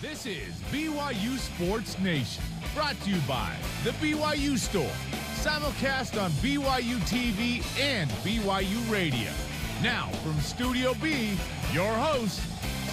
This is BYU Sports Nation, brought to you by the BYU Store, simulcast on BYU TV and BYU Radio. Now from Studio B, your hosts,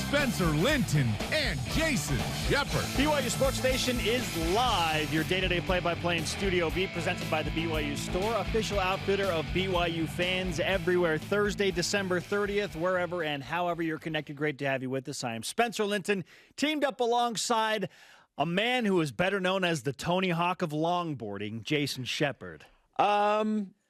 Spencer Linton and Jason Shepard. BYU Sports Nation is live. Your day-to-day play-by-play in Studio B, presented by the BYU Store, official outfitter of BYU fans everywhere. Thursday, December 30th, wherever and however you're connected. Great to have you with us. I am Spencer Linton, teamed up alongside a man who is better known as the Tony Hawk of longboarding, Jason Shepard.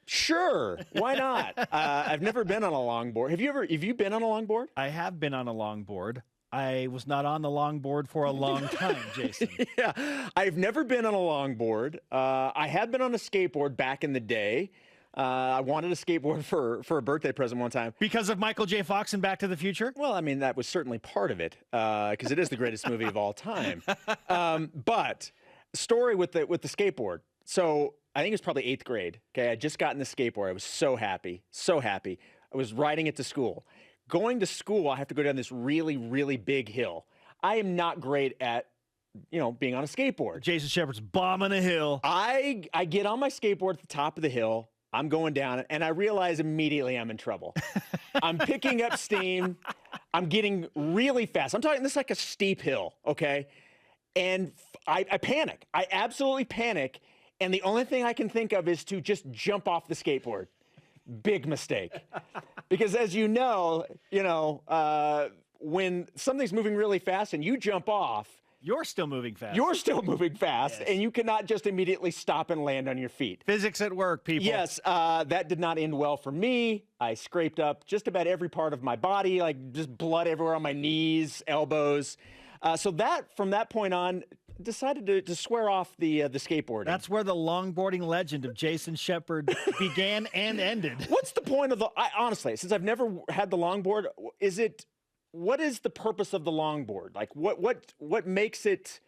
Sure. Why not? I've never been on a longboard. Have you been on a longboard? I have been on a longboard. I was not on the longboard for a long time, Jason. Yeah. I've never been on a longboard. I have been on a skateboard back in the day. I wanted a skateboard for a birthday present one time. Because of Michael J. Fox and Back to the Future? Well, I mean, that was certainly part of it, because it is the greatest movie of all time. But story with the skateboard. So I think it was probably 8th grade. Okay, I had just gotten the skateboard. I was so happy, so happy. I was riding it to school. Going to school, I have to go down this really, really big hill. I am not great at, being on a skateboard. Jason Shepard's bombing a hill. I get on my skateboard at the top of the hill. I'm going down it, and I realize immediately I'm in trouble. I'm picking up steam. I'm getting really fast. I'm talking, this is like a steep hill, okay? And I panic. I absolutely panic. And the only thing I can think of is to just jump off the skateboard. Big mistake. Because as you know, when something's moving really fast and you jump off, you're still moving fast. You're still moving fast, yes. And you cannot just immediately stop and land on your feet. Physics at work, people. Yes, that did not end well for me. I scraped up just about every part of my body, like just blood everywhere on my knees, elbows. From that point on, decided to swear off the skateboarding. That's where the longboarding legend of Jason Shepard began and ended. What's the point of honestly, since I've never had the longboard, what is the purpose of the longboard? Like what makes it,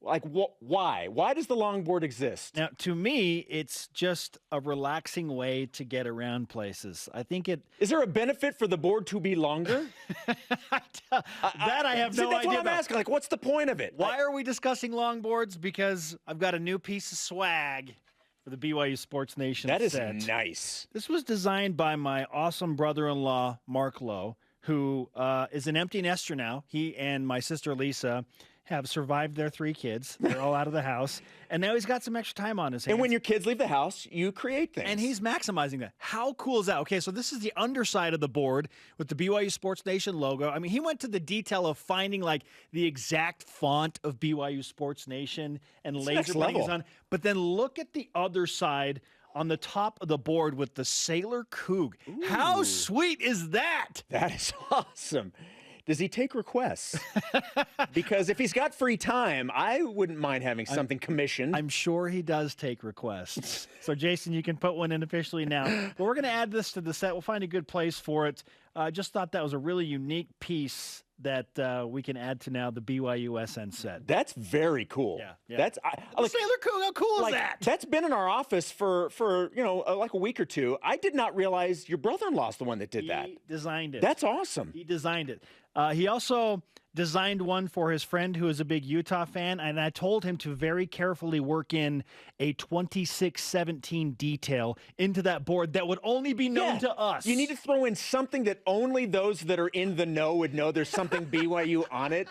like why? Why does the longboard exist? Now, to me, it's just a relaxing way to get around places. I think it... Is there a benefit for the board to be longer? I have no idea. That's what I'm asking. Like, what's the point of it? Why are we discussing longboards? Because I've got a new piece of swag for the BYU Sports Nation set. That is nice. This was designed by my awesome brother-in-law, Mark Lowe, who is an empty nester now. He and my sister, Lisa, have survived their 3 kids. They're all out of the house. And now he's got some extra time on his hands. And when your kids leave the house, you create things. And he's maximizing that. How cool is that? Okay, so this is the underside of the board with the BYU Sports Nation logo. I mean, he went to the detail of finding, like, the exact font of BYU Sports Nation and laser putting it on. But then look at the other side on the top of the board with the Sailor Coug. Ooh. How sweet is that? That is awesome. Does he take requests? Because if he's got free time, I wouldn't mind having something commissioned. I'm sure he does take requests. So, Jason, you can put one in officially now. But we're going to add this to the set. We'll find a good place for it. I just thought that was a really unique piece that we can add to now the BYUSN set. That's very cool. Yeah. That's Sailor Coug, how cool is that? That's been in our office for like a week or two. I did not realize your brother-in-law's the one that did that. He designed it. That's awesome. He designed it. He also designed one for his friend who is a big Utah fan, and I told him to very carefully work in a 2617 detail into that board that would only be known to us. You need to throw in something that only those that are in the know would know there's something BYU on it.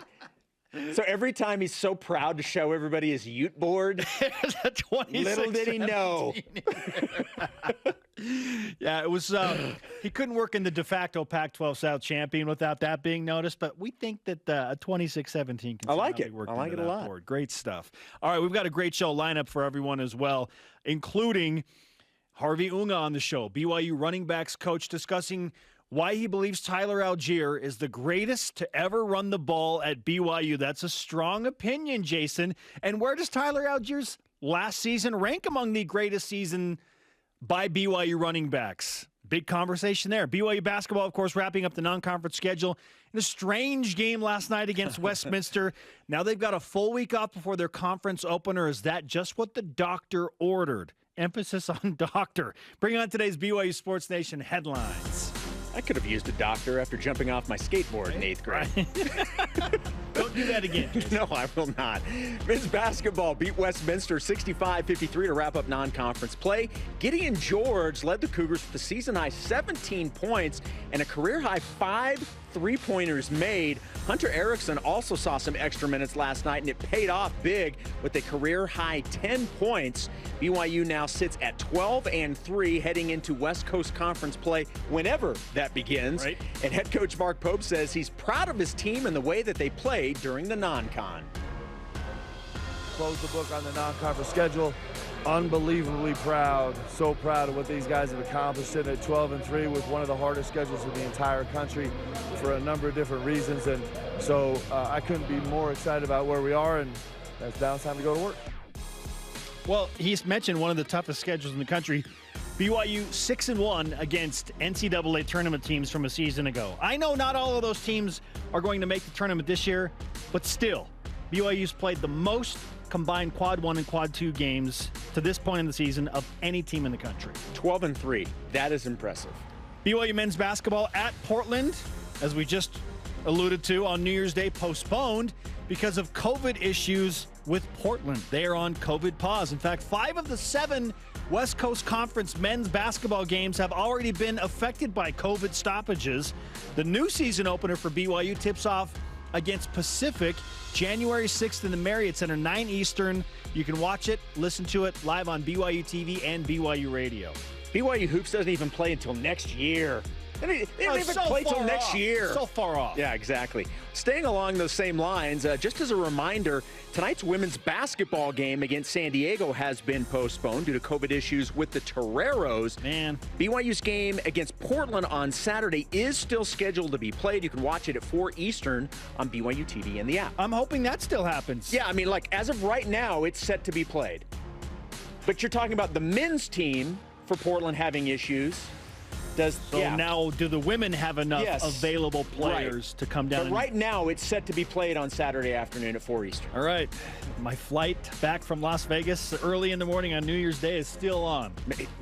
So every time he's so proud to show everybody his Ute board, there's a 2617. Little did he know. Yeah, it was. He couldn't work in the de facto Pac-12 South champion without that being noticed. But we think that a 2617 can I like it. Work I like it a lot. Board. Great stuff. All right, we've got a great show lineup for everyone as well, including Harvey Unga on the show, BYU running backs coach, discussing why he believes Tyler Algier is the greatest to ever run the ball at BYU. That's a strong opinion, Jason. And where does Tyler Algier's last season rank among the greatest season by BYU running backs? Big conversation there. BYU basketball, of course, wrapping up the non-conference schedule in a strange game last night against Westminster. Now they've got a full week off before their conference opener. Is that just what the doctor ordered? Emphasis on doctor. Bring on today's BYU Sports Nation headlines. I could have used a doctor after jumping off my skateboard in 8th grade. Do that again. No, I will not. Men's basketball beat Westminster 65-53 to wrap up non-conference play. Gideon George led the Cougars with a season-high 17 points and a career-high 5 three-pointers made. Hunter Erickson also saw some extra minutes last night, and it paid off big with a career-high 10 points. BYU now sits at 12-3 heading into West Coast Conference play whenever that begins. Right. And head coach Mark Pope says he's proud of his team and the way that they played during the non-con. Close the book on the non-conference schedule. Unbelievably proud, so proud of what these guys have accomplished, sitting at 12-3 with one of the hardest schedules in the entire country for a number of different reasons. And so I couldn't be more excited about where we are, and now it's time to go to work. Well, he's mentioned one of the toughest schedules in the country. BYU 6-1 against NCAA tournament teams from a season ago. I know not all of those teams are going to make the tournament this year, but still, BYU's played the most combined quad 1 and quad 2 games to this point in the season of any team in the country. 12-3. That is impressive. BYU men's basketball at Portland, as we just alluded to, on New Year's Day postponed because of COVID issues with Portland. They are on COVID pause. In fact, 5 of the 7 West Coast Conference men's basketball games have already been affected by COVID stoppages. The new season opener for BYU tips off against Pacific January 6th in the Marriott Center, 9 Eastern. You can watch it, listen to it live on BYU TV and BYU Radio. BYU Hoops doesn't even play until next year. They don't even play till next year. So far off. Yeah, exactly. Staying along those same lines, just as a reminder, tonight's women's basketball game against San Diego has been postponed due to COVID issues with the Toreros. Man. BYU's game against Portland on Saturday is still scheduled to be played. You can watch it at 4 Eastern on BYU TV and the app. I'm hoping that still happens. Yeah, I mean, like, as of right now, it's set to be played. But you're talking about the men's team for Portland having issues. Now, do the women have enough available players to come down? But right now, it's set to be played on Saturday afternoon at 4 Eastern. All right. My flight back from Las Vegas early in the morning on New Year's Day is still on.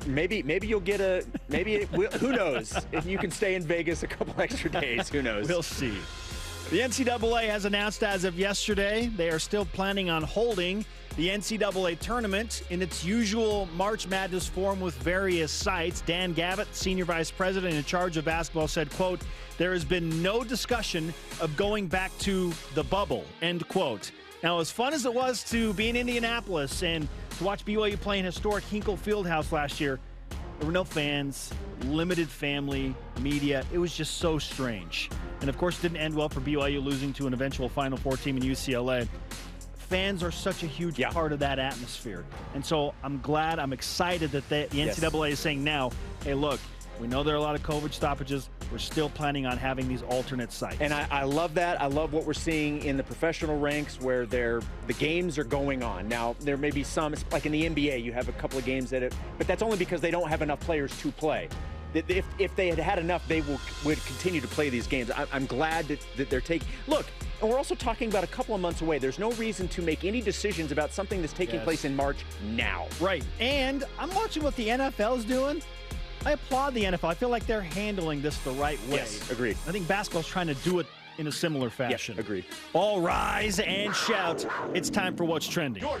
Maybe you'll get who knows? If you can stay in Vegas a couple extra days, who knows? We'll see. The NCAA has announced as of yesterday they are still planning on holding the NCAA tournament in its usual March Madness form with various sites. Dan Gavitt, Senior Vice President in charge of basketball, said, quote, "There has been no discussion of going back to the bubble," end quote. Now, as fun as it was to be in Indianapolis and to watch BYU play in historic Hinkle Fieldhouse last year, there were no fans, limited family, media. It was just so strange. And, of course, it didn't end well for BYU losing to an eventual Final Four team in UCLA. Fans are such a huge part of that atmosphere. And so I'm excited that the NCAA is saying now, hey, look, we know there are a lot of COVID stoppages. We're still planning on having these alternate sites. And I love that. I love what we're seeing in the professional ranks where the games are going on. Now, there may be some, like in the NBA, you have a couple of games but that's only because they don't have enough players to play. If they had enough, they would continue to play these games. I'm glad that they're taking. Look, and we're also talking about a couple of months away. There's no reason to make any decisions about something that's taking place in March now. Right. And I'm watching what the NFL's doing. I applaud the NFL. I feel like they're handling this the right way. Yes, agreed. I think basketball's trying to do it in a similar fashion. Yes, agreed. All rise and shout. It's time for What's Trending. You're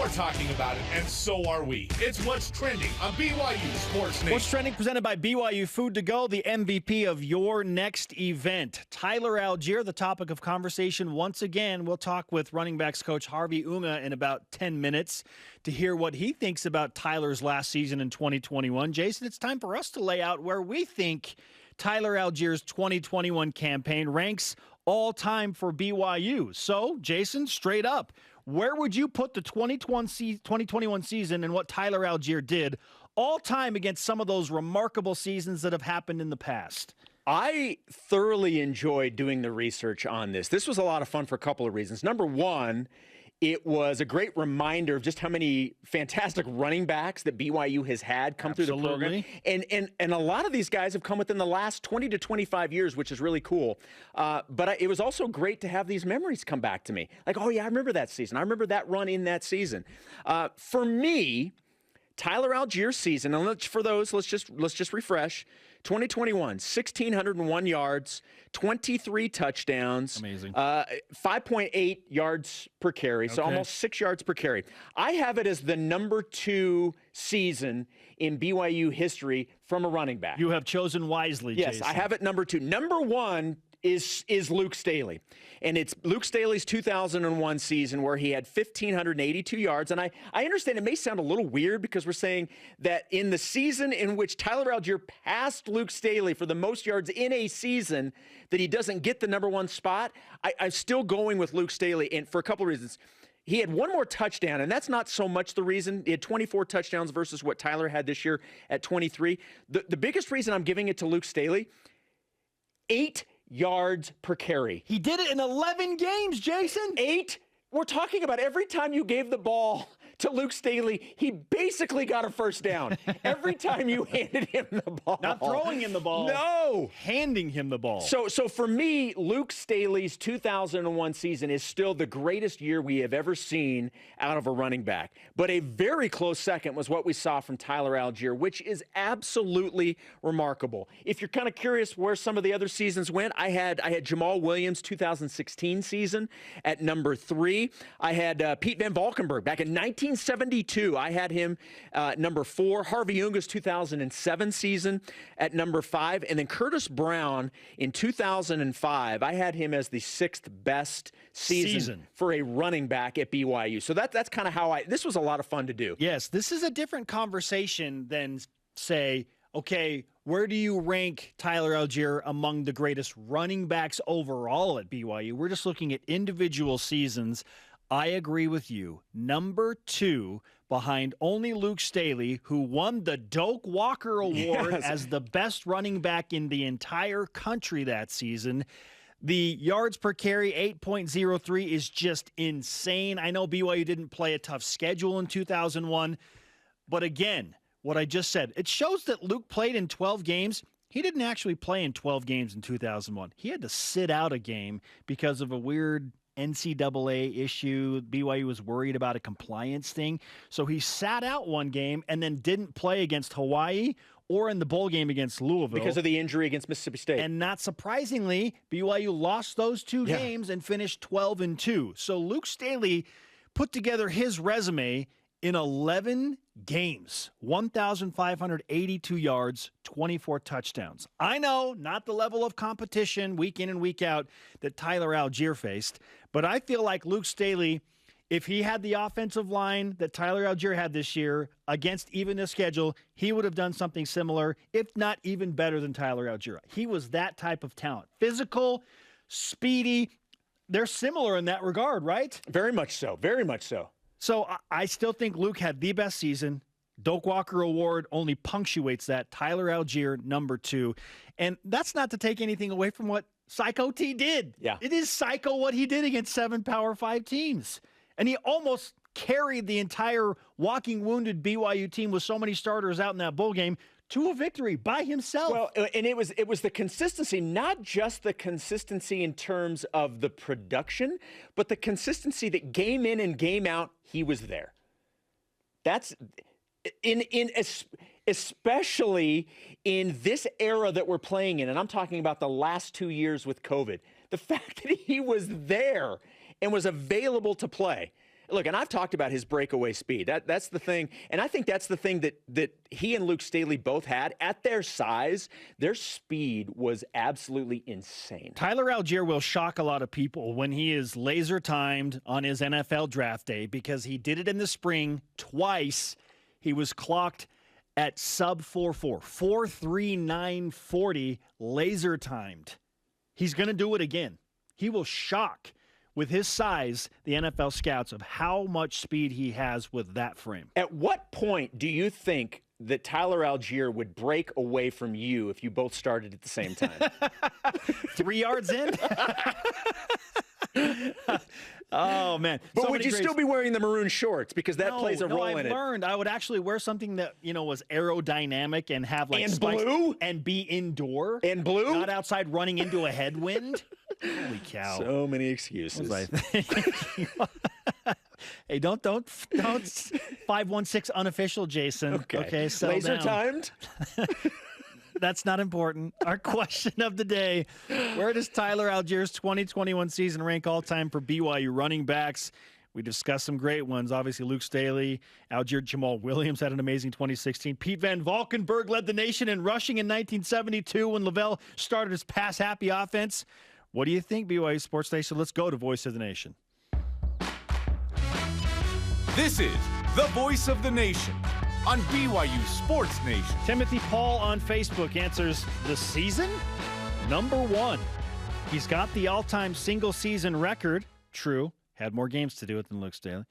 talking about it, and so are we. It's What's Trending on BYU Sports Nation. What's Trending presented by BYU Food to Go, the MVP of your next event. Tyler Algier, the topic of conversation once again. We'll talk with running backs coach Harvey Unga in about 10 minutes to hear what he thinks about Tyler's last season in 2021. Jason, it's time for us to lay out where we think Tyler Algier's 2021 campaign ranks all time for BYU. So, Jason, straight up, where would you put the 2021 season and what Tyler Algier did all time against some of those remarkable seasons that have happened in the past? I thoroughly enjoyed doing the research on this. This was a lot of fun for a couple of reasons. Number one, it was a great reminder of just how many fantastic running backs that BYU has had come through the program. And a lot of these guys have come within the last 20 to 25 years, which is really cool. But it was also great to have these memories come back to me. Like, oh, yeah, I remember that season. I remember that run in that season. For me, Tyler Algier's season, and let's just refresh, 2021, 1,601 yards, 23 touchdowns. Amazing. 5.8 yards per carry, so almost 6 yards per carry. I have it as the number 2 season in BYU history from a running back. You have chosen wisely, Yes, Jason. I have it number 2. Number 1 is Luke Staley. And it's Luke Staley's 2001 season where he had 1,582 yards. And I understand it may sound a little weird because we're saying that in the season in which Tyler Algier passed Luke Staley for the most yards in a season, that he doesn't get the number 1 spot. I'm still going with Luke Staley, and for a couple of reasons. He had one more touchdown, and that's not so much the reason. He had 24 touchdowns versus what Tyler had this year at 23. The biggest reason I'm giving it to Luke Staley, 8 yards per carry. He did it in 11 games, Jason. 8. We're talking about every time you gave the ball to Luke Staley, he basically got a first down. Every time you handed him the ball. Not throwing him the ball. No. Handing him the ball. So for me, Luke Staley's 2001 season is still the greatest year we have ever seen out of a running back. But a very close second was what we saw from Tyler Algier, which is absolutely remarkable. If you're kind of curious where some of the other seasons went, I had Jamal Williams' 2016 season at number 3. I had Pete Van Valkenburg back in 1972. I had him number 4. Harvey Unga's 2007 season at number 5. And then Curtis Brown in 2005, I had him as the 6th best season for a running back at BYU. So that's kind of how this was a lot of fun to do. Yes, this is a different conversation than, say, okay, where do you rank Tyler Algier among the greatest running backs overall at BYU? We're just looking at individual seasons. I agree with you. Number 2, behind only Luke Staley, who won the Doak Walker Award as the best running back in the entire country that season. The yards per carry, 8.03, is just insane. I know BYU didn't play a tough schedule in 2001, but again, what I just said, it shows that Luke played in 12 games. He didn't actually play in 12 games in 2001. He had to sit out a game because of a weird NCAA issue. BYU was worried about a compliance thing. So he sat out one game and then didn't play against Hawaii or in the bowl game against Louisville. Because of the injury against Mississippi State. And not surprisingly, BYU lost those 2 games and finished 12-2. So Luke Staley put together his resume in 11 games, 1,582 yards, 24 touchdowns. I know, not the level of competition week in and week out that Tyler Algier faced, but I feel like Luke Staley, if he had the offensive line that Tyler Algier had this year against even the schedule, he would have done something similar, if not even better than Tyler Algier. He was that type of talent. Physical, speedy. They're similar in that regard, right? Very much so. Very much so. So I still think Luke had the best season. Doak Walker Award only punctuates that. Tyler Algier, number 2. And that's not to take anything away from what Psycho T did. Yeah. It is psycho what he did against 7 Power 5 teams. And he almost carried the entire walking wounded BYU team with so many starters out in that bowl game to a victory by himself. Well, and it was the consistency, not just the consistency in terms of the production, but the consistency that game in and game out, he was there. That's especially in this era that we're playing in, and I'm talking about the last 2 years with COVID, the fact that he was there and was available to play. Look, and I've talked about his breakaway speed. That's the thing. And I think that's the thing that he and Luke Staley both had. At their size, their speed was absolutely insane. Tyler Algier will shock a lot of people when he is laser timed on his NFL draft day because he did it in the spring twice. He was clocked at sub 4.4, 4.3940 laser timed. He's going to do it again. He will shock, with his size, the NFL scouts of how much speed he has with that frame. At what point do you think that Tyler Algier would break away from you if you both started at the same time? 3 yards in? Oh, man. But would you still be wearing the maroon shorts? Because that plays a role in it. I learned I would actually wear something that, was aerodynamic and have like and spikes blue? And be indoor. And blue? Not outside running into a headwind. Holy cow. So many excuses. Hey, don't 516 unofficial, Jason. Okay, settle Laser down. timed? That's not important. Our question of the day, where does Tyler Allgeier's 2021 season rank all-time for BYU running backs? We discussed some great ones. Obviously, Luke Staley, Allgeier, Jamal Williams had an amazing 2016. Pete Van Valkenburg led the nation in rushing in 1972 when Lavelle started his pass-happy offense. What do you think, BYU Sports Nation? Let's go to Voice of the Nation. This is the Voice of the Nation on BYU Sports Nation. Timothy Paul on Facebook answers the season number 1. He's got the all-time single-season record. True. Had more games to do it than Luke Staley.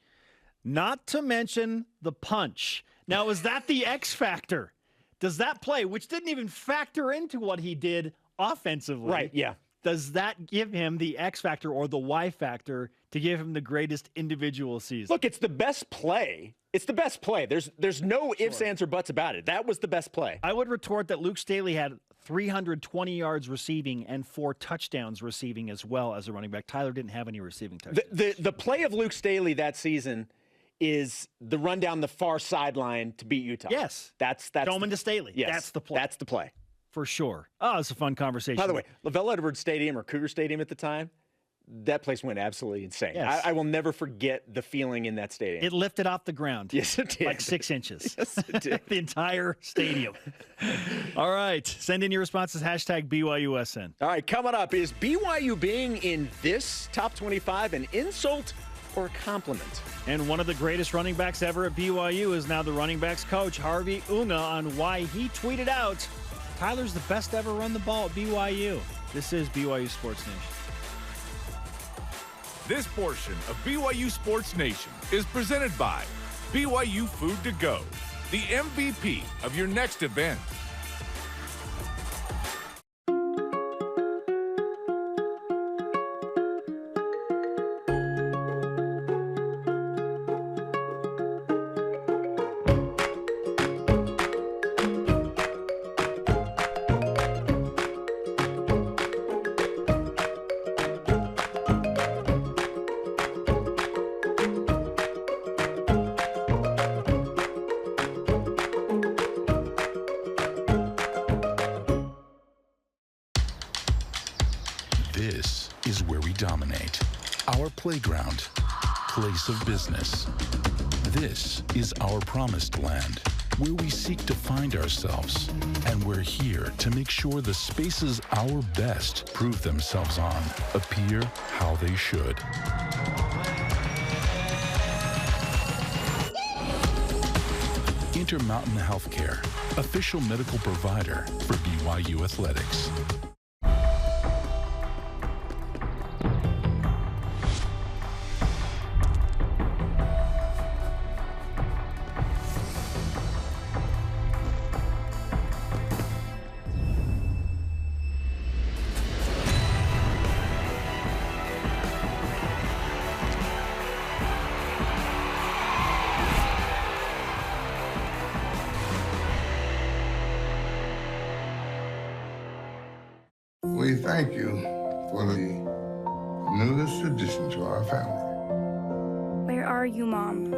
Not to mention the punch. Now, is that the X factor? Does that play, which didn't even factor into what he did offensively? Right, yeah. Does that give him the X factor or the Y factor to give him the greatest individual season? Look, it's the best play. It's the best play. There's no ifs, ands, or buts about it. That was the best play. I would retort that Luke Staley had 320 yards receiving and 4 touchdowns receiving as well as a running back. Tyler didn't have any receiving touchdowns. The play of Luke Staley that season is the run down the far sideline to beat Utah. Yes. That's Doman to Staley. Yes, that's the play. That's the play. For sure. Oh, it's a fun conversation. By the way, Lavelle Edwards Stadium or Cougar Stadium at the time, that place went absolutely insane. Yes. I will never forget the feeling in that stadium. It lifted off the ground. Yes, it did. Like 6 inches. Yes, it did. The entire stadium. All right. Send in your responses. Hashtag BYUSN. All right, coming up, is BYU being in this top 25 an insult or a compliment? And one of the greatest running backs ever at BYU is now the running backs coach, Harvey Unga, on why he tweeted out, Tyler's the best ever run the ball at BYU. This is BYU Sports Nation. This portion of BYU Sports Nation is presented by BYU Food to Go, the MVP of your next event. This is where we dominate. Our playground, place of business. This is our promised land, where we seek to find ourselves. And we're here to make sure the spaces our best prove themselves on appear how they should. Intermountain Healthcare, official medical provider for BYU Athletics. We thank you for the newest addition to our family. Where are you, Mom?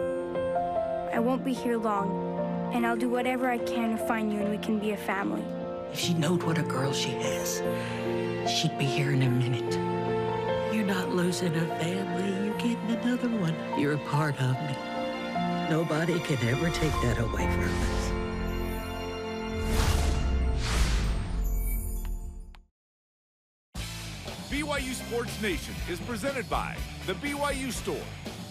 I won't be here long, and I'll do whatever I can to find you and we can be a family. If she knowed what a girl she has, she'd be here in a minute. You're not losing a family, you're getting another one. You're a part of me. Nobody can ever take that away from us. BYU Sports Nation is presented by the BYU Store,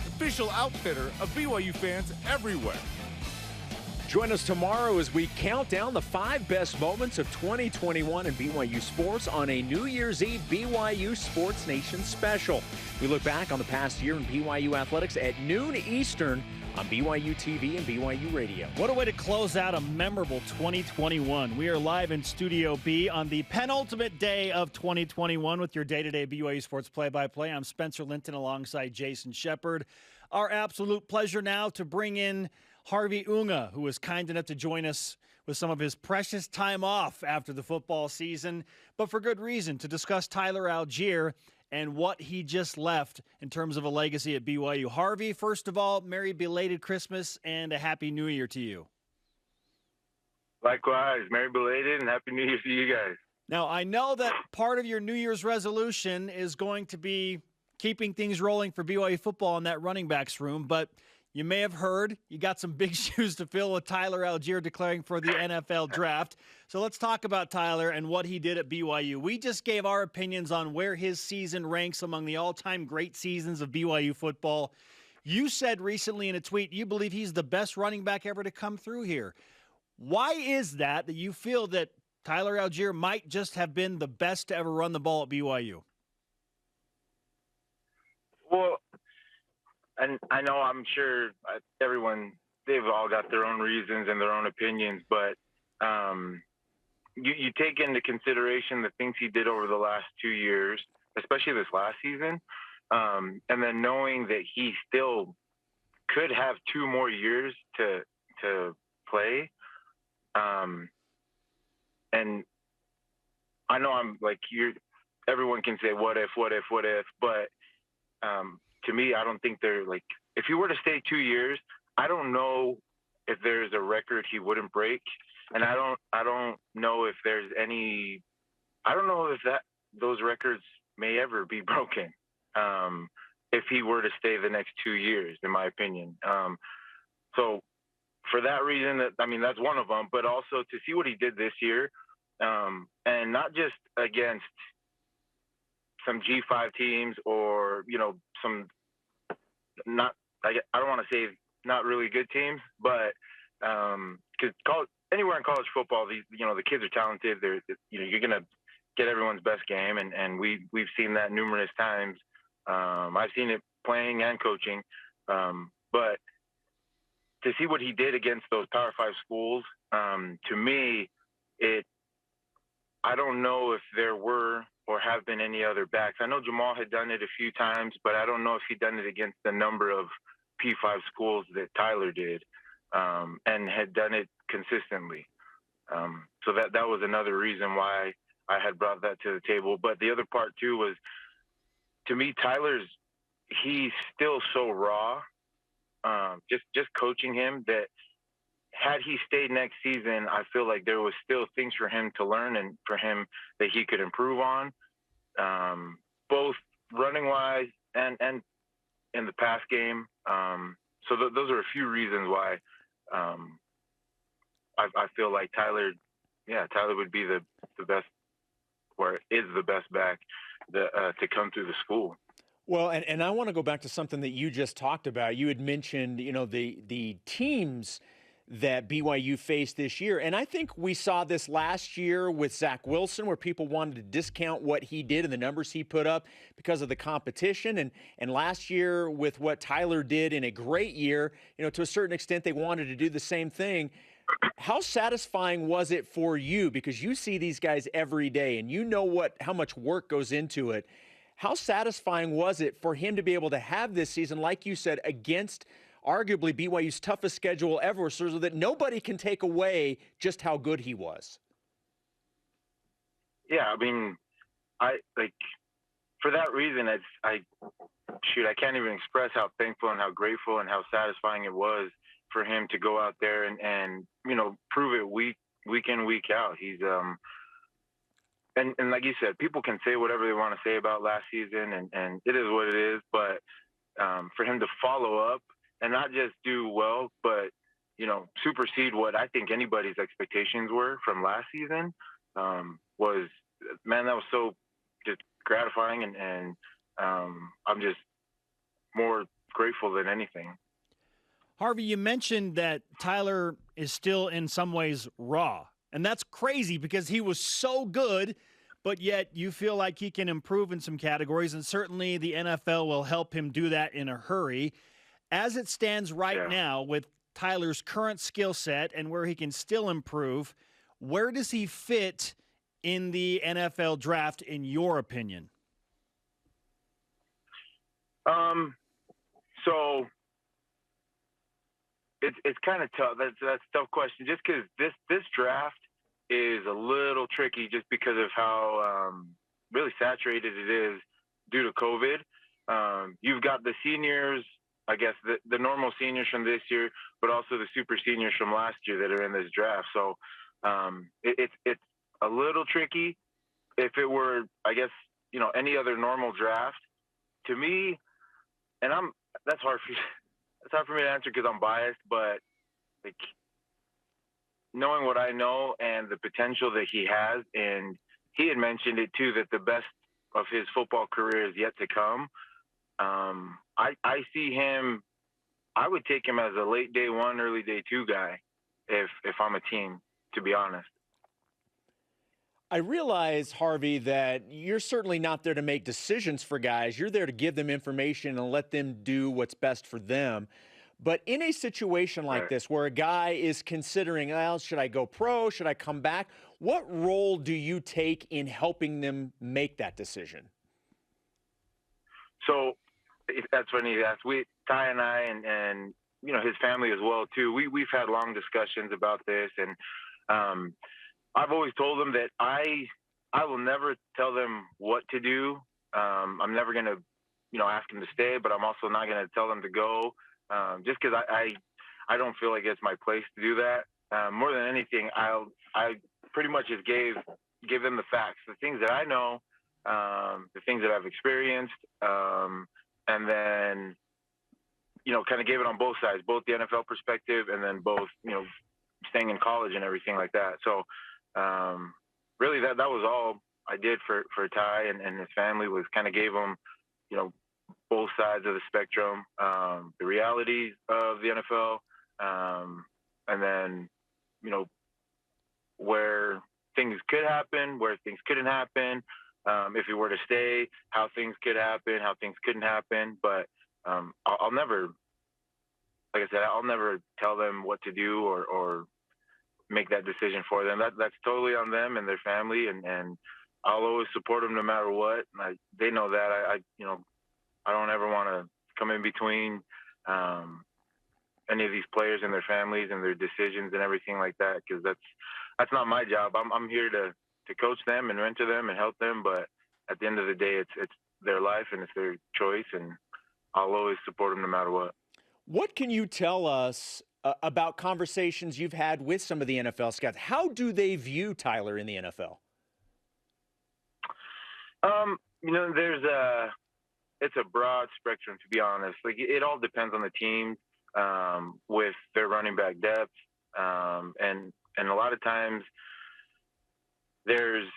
official outfitter of BYU fans everywhere. Join us tomorrow as we count down the 5 best moments of 2021 in BYU sports on a New Year's Eve BYU Sports Nation special. We look back on the past year in BYU athletics at noon Eastern on BYU TV and BYU Radio. What a way to close out a memorable 2021. We are live in Studio B on the penultimate day of 2021 with your day-to-day BYU Sports play-by-play. I'm Spencer Linton alongside Jason Shepard. Our absolute pleasure now to bring in Harvey Unga, who was kind enough to join us with some of his precious time off after the football season, but for good reason, to discuss Tyler Allgeier and what he just left in terms of a legacy at BYU. Harvey, first of all, Merry belated Christmas and a Happy New Year to you. Likewise. Merry belated and Happy New Year to you guys. Now, I know that part of your New Year's resolution is going to be keeping things rolling for BYU football in that running backs room, but you may have heard you got some big shoes to fill with Tyler Algier declaring for the NFL draft. So let's talk about Tyler and what he did at BYU. We just gave our opinions on where his season ranks among the all-time great seasons of BYU football. You said recently in a tweet you believe he's the best running back ever to come through here. Why is that you feel that Tyler Algier might just have been the best to ever run the ball at BYU? Well, and I know I'm sure everyone, they've all got their own reasons and their own opinions, but you take into consideration the things he did over the last 2 years, especially this last season, and then knowing that he still could have 2 more years to play. And I know I'm like, everyone can say, what if, but to me, I don't think they're like, if he were to stay 2 years, I don't know if there's a record he wouldn't break. And I don't know if there's any, I don't know if those records may ever be broken. If he were to stay the next 2 years, in my opinion. So for that reason, that's one of them, but also to see what he did this year, and not just against some G5 teams or, some I don't want to say not really good teams, but because anywhere in college football, the kids are talented. You're going to get everyone's best game, and we've seen that numerous times. I've seen it playing and coaching, but to see what he did against those Power 5 schools, to me, I don't know if there were or have been any other backs. I know Jamal had done it a few times, but I don't know if he'd done it against the number of P5 schools that Tyler did, and had done it consistently. So that was another reason why I had brought that to the table. But the other part too was, to me, he's still so raw. Just coaching him, that had he stayed next season, I feel like there was still things for him to learn and for him that he could improve on, both running wise and in the pass game. So those are a few reasons why I feel like Tyler would be the best, or is the best back to come through the school. Well, and I want to go back to something that you just talked about. You had mentioned, the teams that BYU faced this year. And I think we saw this last year with Zach Wilson, where people wanted to discount what he did and the numbers he put up because of the competition. And last year with what Tyler did in a great year, to a certain extent, they wanted to do the same thing. How satisfying was it for you? Because you see these guys every day and you know how much work goes into it. How satisfying was it for him to be able to have this season, like you said, against arguably BYU's toughest schedule ever, so that nobody can take away just how good he was? Yeah, for that reason, I can't even express how thankful and how grateful and how satisfying it was for him to go out there and prove it week in, week out. He's and like you said, people can say whatever they want to say about last season, and it is what it is. But for him to follow up and not just do well, but supersede what I think anybody's expectations were from last season, that was so just gratifying, and I'm just more grateful than anything. Harvey, you mentioned that Tyler is still in some ways raw. And that's crazy because he was so good, but yet you feel like he can improve in some categories, and certainly the NFL will help him do that in a hurry. As it stands right now, with Tyler's current skill set and where he can still improve, where does he fit in the NFL draft, in your opinion? So it's kind of tough. That's a tough question, just because this draft is a little tricky just because of how really saturated it is due to COVID. You've got the seniors, I guess the normal seniors from this year, but also the super seniors from last year that are in this draft. So It's a little tricky. If it were, I guess, any other normal draft, to me, and that's hard for that's hard for me to answer because I'm biased, but like knowing what I know and the potential that he has, and he had mentioned it too, that the best of his football career is yet to come. I see him. I would take him as a late day one, early day two guy if I'm a team, to be honest. I realize, Harvey, that you're certainly not there to make decisions for guys. You're there to give them information and let them do what's best for them. But in a situation like this where a guy is considering, well, should I go pro? Should I come back? What role do you take in helping them make that decision? So that's funny you asked. Ty and I and his family as well too. We've had long discussions about this, and I've always told them that I will never tell them what to do. I'm never gonna ask them to stay, but I'm also not gonna tell them to go. Just because I don't feel like it's my place to do that. More than anything, I pretty much just give them the facts, the things that I know, the things that I've experienced, and then kind of gave it on both sides, both the NFL perspective and then both staying in college and everything like that. So really that was all I did for Ty and his family, was kind of gave them both sides of the spectrum, the realities of the NFL, and then, where things could happen, where things couldn't happen, if he were to stay, how things could happen, how things couldn't happen. But I'll never, like I said, I'll never tell them what to do or make that decision for them. That's totally on them and their family, and I'll always support them no matter what. And they know that. I don't ever want to come in between any of these players and their families and their decisions and everything like that, because that's not my job. I'm here to coach them and mentor them and help them, but at the end of the day, it's their life and it's their choice, and I'll always support them no matter what. What can you tell us about conversations you've had with some of the NFL scouts? How do they view Tyler in the NFL? It's a broad spectrum, to be honest. Like, it all depends on the team, with their running back depth. And a lot of times there's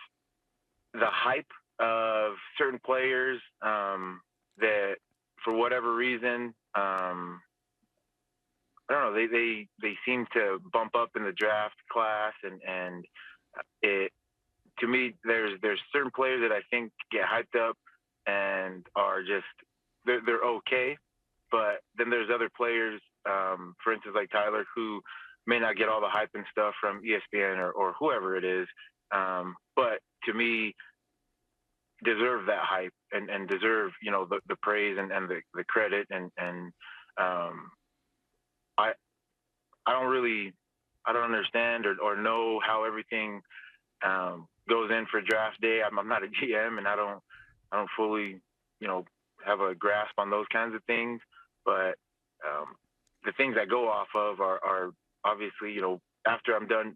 the hype of certain players, that for whatever reason, I don't know, they seem to bump up in the draft class, and it, to me, there's certain players that I think get hyped up and are just, they're okay. But then there's other players, for instance, like Tyler, who may not get all the hype and stuff from ESPN or whoever it is, but to me, deserve that hype and deserve, the praise and the credit. And I don't understand or know how everything goes in for draft day. I'm not a GM, and I don't fully, have a grasp on those kinds of things. But the things I go off of are obviously, after I'm done,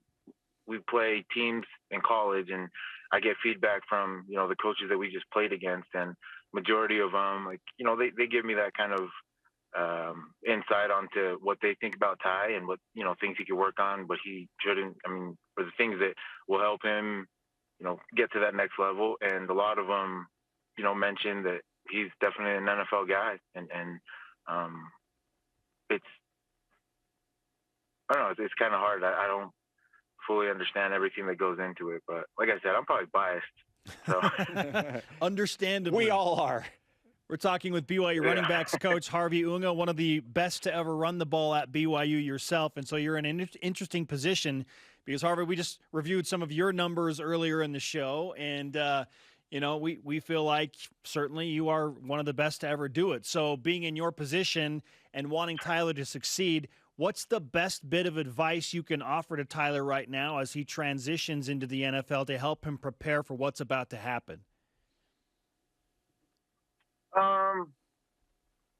we play teams in college, and I get feedback from, the coaches that we just played against, and majority of them, like, they give me that kind of insight onto what they think about Ty and what, things he could work on, what he shouldn't, or the things that will help him, get to that next level. And a lot of them, mentioned that he's definitely an NFL guy, and it's, I don't know, it's kind of hard. I don't fully understand everything that goes into it, but like I said, I'm probably biased. So Understandably. We all are. We're talking with BYU running backs coach Harvey Unga, one of the best to ever run the ball at BYU yourself. And so you're in an interesting position because, Harvey, we just reviewed some of your numbers earlier in the show. And, we feel like certainly you are one of the best to ever do it. So being in your position and wanting Tyler to succeed, what's the best bit of advice you can offer to Tyler right now as he transitions into the NFL to help him prepare for what's about to happen?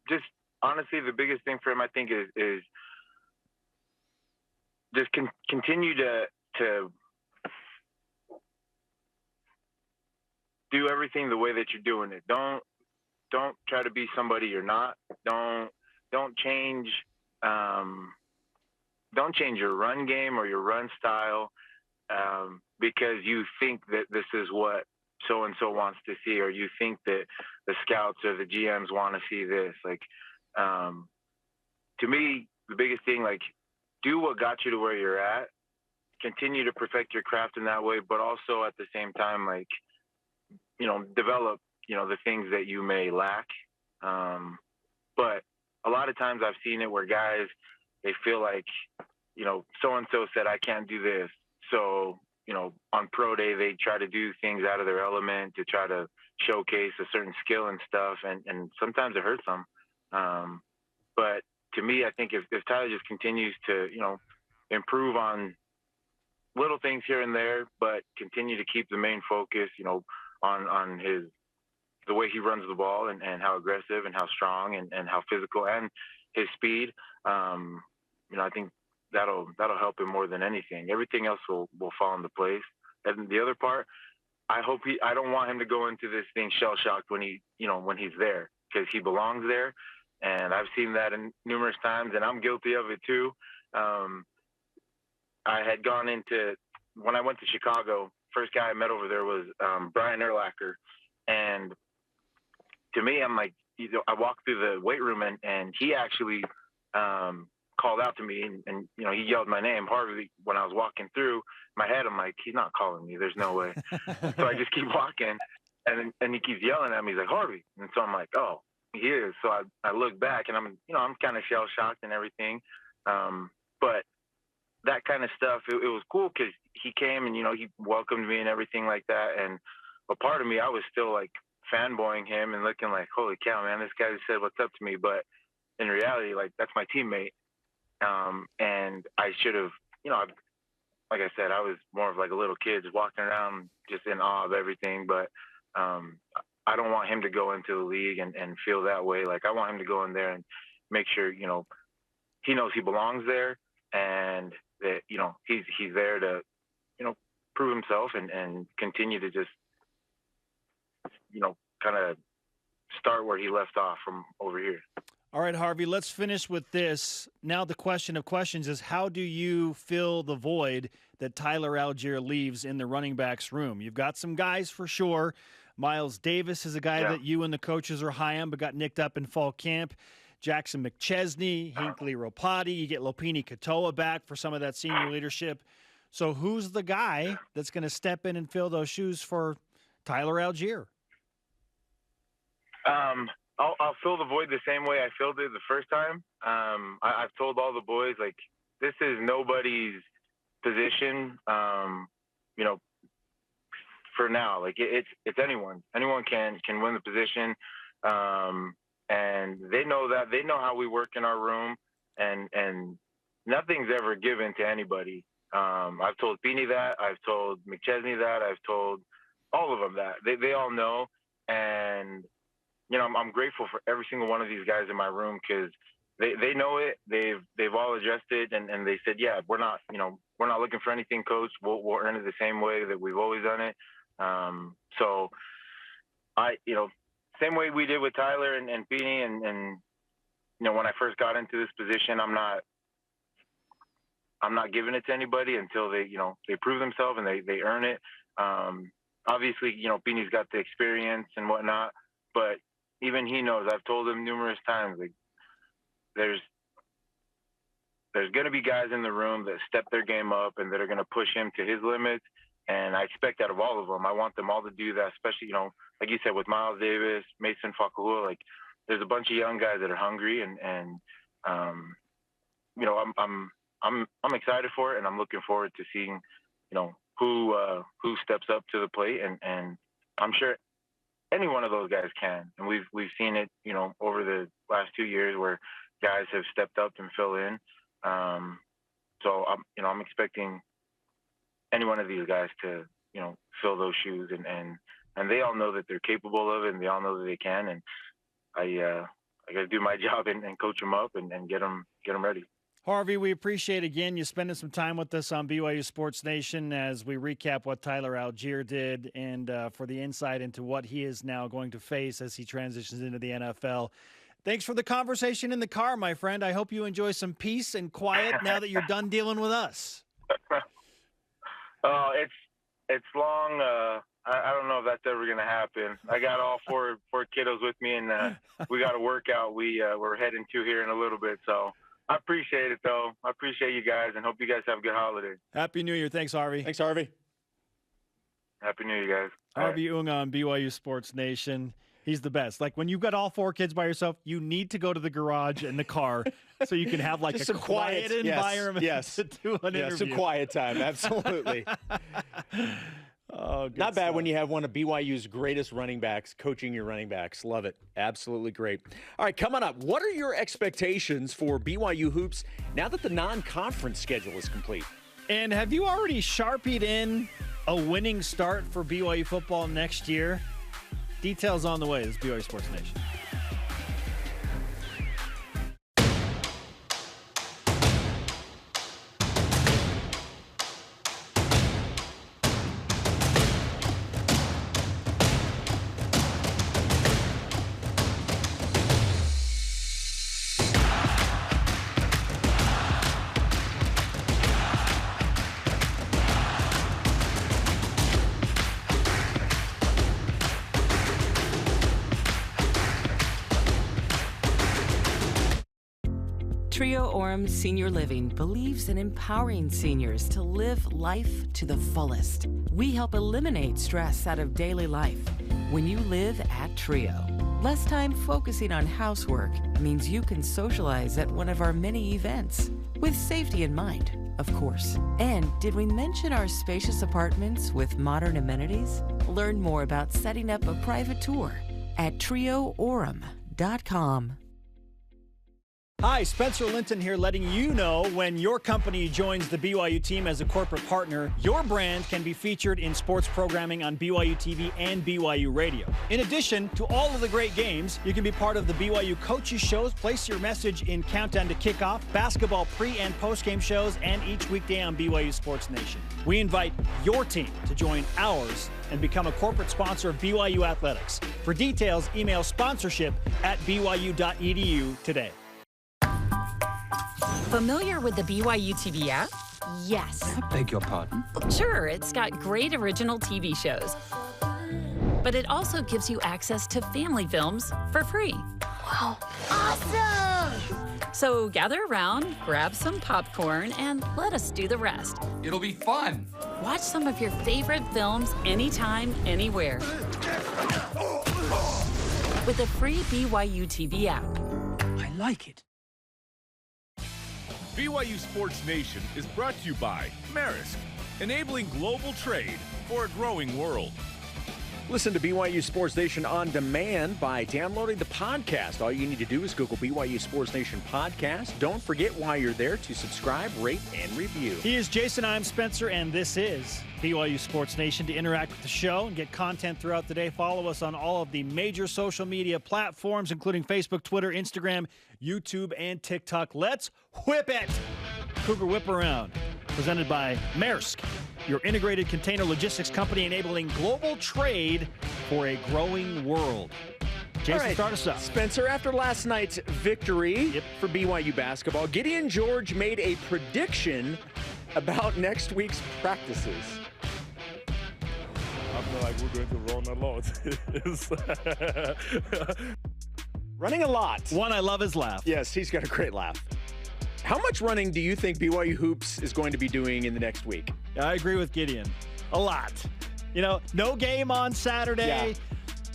Just honestly, the biggest thing for him, I think, is just continue to do everything the way that you're doing it. Don't try to be somebody you're not. Don't change your run game or your run style because you think that this is what so and so wants to see, or you think that the scouts or the GMs want to see this. Like, to me, the biggest thing, like, do what got you to where you're at. Continue to perfect your craft in that way, but also at the same time, like, develop, the things that you may lack. But a lot of times I've seen it where guys, they feel like, so-and-so said, I can't do this. So, on pro day, they try to do things out of their element to try to showcase a certain skill and stuff. And sometimes it hurts them. But to me, I think if Tyler just continues to, improve on little things here and there, but continue to keep the main focus, on the way he runs the ball and how aggressive and how strong and how physical and his speed, I think that'll help him more than anything. Everything else will fall into place. And the other part, I don't want him to go into this thing shell-shocked when he's there, because he belongs there. And I've seen that in numerous times, and I'm guilty of it too. I had gone when I went to Chicago, first guy I met over there was Brian Urlacher. And to me, I'm like, I walked through the weight room and he actually called out to me and he yelled my name, Harvey, when I was walking through. My head, I'm like, he's not calling me. There's no way. So I just keep walking and he keeps yelling at me. He's like, Harvey. And so I'm like, oh, he is. So I look back and I'm kind of shell shocked and everything. But that kind of stuff, it was cool because he came and, he welcomed me and everything like that. And a part of me, I was still like fanboying him and looking like, holy cow, man, this guy said what's up to me. But in reality, like, that's my teammate. And I should have, like I said, I was more of like a little kid just walking around just in awe of everything. But I don't want him to go into the league and feel that way. Like, I want him to go in there and make sure, he knows he belongs there and that, he's there to, prove himself and continue to just, kind of start where he left off from over here. All right, Harvey, let's finish with this. Now the question of questions is, how do you fill the void that Tyler Algier leaves in the running backs room? You've got some guys for sure. Miles Davis is a guy that you and the coaches are high on but got nicked up in fall camp. Jackson McChesney, Hinckley Ropati. You get Lopini Katoa back for some of that senior leadership. So who's the guy that's going to step in and fill those shoes for Tyler Algier? I'll fill the void the same way I filled it the first time. I've told all the boys, like, this is nobody's position, for now. Like, it's anyone. Anyone can win the position. And they know that. They know how we work in our room, and nothing's ever given to anybody. I've told Beanie that. I've told McChesney that. I've told all of them that. They all know. And, I'm grateful for every single one of these guys in my room because they know it. They've all adjusted and they said, yeah, we're not looking for anything, coach. We'll earn it the same way that we've always done it. So same way we did with Tyler and Beanie and when I first got into this position, I'm not giving it to anybody until they prove themselves and they earn it. Obviously, Beanie's got the experience and whatnot, but even he knows, I've told him numerous times, like, there's going to be guys in the room that step their game up and that are going to push him to his limits. And I expect that of all of them. I want them all to do that, especially, like you said, with Miles Davis, Mason Fakahua, like, there's a bunch of young guys that are hungry and I'm excited for it, and I'm looking forward to seeing, who steps up to the plate, and I'm sure any one of those guys can. And we've seen it, over the last 2 years where guys have stepped up and fill in. So I'm expecting any one of these guys to, fill those shoes, and they all know that they're capable of it, and they all know that they can. And I got to do my job and coach them up and get them ready. Harvey, we appreciate again you spending some time with us on BYU Sports Nation as we recap what Tyler Algier did and for the insight into what he is now going to face as he transitions into the NFL. Thanks for the conversation in the car, my friend. I hope you enjoy some peace and quiet now that you're done dealing with us. Oh, it's long. I don't know if that's ever going to happen. I got all four kiddos with me, and we got a workout we're heading to here in a little bit, so I appreciate it, though. I appreciate you guys and hope you guys have a good holiday. Happy New Year. Thanks, Harvey. Thanks, Harvey. Happy New Year, guys. Harvey Unga on BYU Sports Nation. He's the best. Like, when you've got all 4 kids by yourself, you need to go to the garage and the car so you can have, like, a quiet environment to do an interview. Some quiet time. Absolutely. Not bad when you have one of BYU's greatest running backs coaching your running backs. Love it. Absolutely great. All right, coming up, what are your expectations for BYU hoops now that the non-conference schedule is complete? And have you already Sharpied in a winning start for BYU football next year? Details on the way. This is BYU Sports Nation. Trio Orem Senior Living believes in empowering seniors to live life to the fullest. We help eliminate stress out of daily life when you live at Trio. Less time focusing on housework means you can socialize at one of our many events, with safety in mind, of course. And did we mention our spacious apartments with modern amenities? Learn more about setting up a private tour at trioorem.com. Hi, Spencer Linton here, letting you know when your company joins the BYU team as a corporate partner, your brand can be featured in sports programming on BYU TV and BYU Radio. In addition to all of the great games, you can be part of the BYU coaches shows, place your message in Countdown to Kickoff, basketball pre- and post-game shows, and each weekday on BYU Sports Nation. We invite your team to join ours and become a corporate sponsor of BYU Athletics. For details, email sponsorship@byu.edu today. Familiar with the BYU TV app? Yes. I beg your pardon? Sure, it's got great original TV shows. But it also gives you access to family films for free. Wow. Awesome! So gather around, grab some popcorn, and let us do the rest. It'll be fun. Watch some of your favorite films anytime, anywhere. With the free BYU TV app. I like it. BYU Sports Nation is brought to you by Maersk, enabling global trade for a growing world. Listen to BYU Sports Nation on demand by downloading the podcast. All you need to do is Google BYU Sports Nation podcast. Don't forget while you're there to subscribe, rate, and review. He is Jason, I'm Spencer, and this is BYU Sports Nation. To interact with the show and get content throughout the day, follow us on all of the major social media platforms, including Facebook, Twitter, Instagram, YouTube, and TikTok. Let's whip it! Cougar Whip Around, presented by Maersk, your integrated container logistics company enabling global trade for a growing world. Jason, start us up. Spencer, after last night's victory for BYU basketball, Gideon George made a prediction about next week's practices. I feel like we're going to run a lot. Running a lot. One, I love his laugh. Yes, he's got a great laugh. How much running do you think BYU Hoops is going to be doing in the next week? I agree with Gideon. A lot. You know, no game on Saturday. Yeah.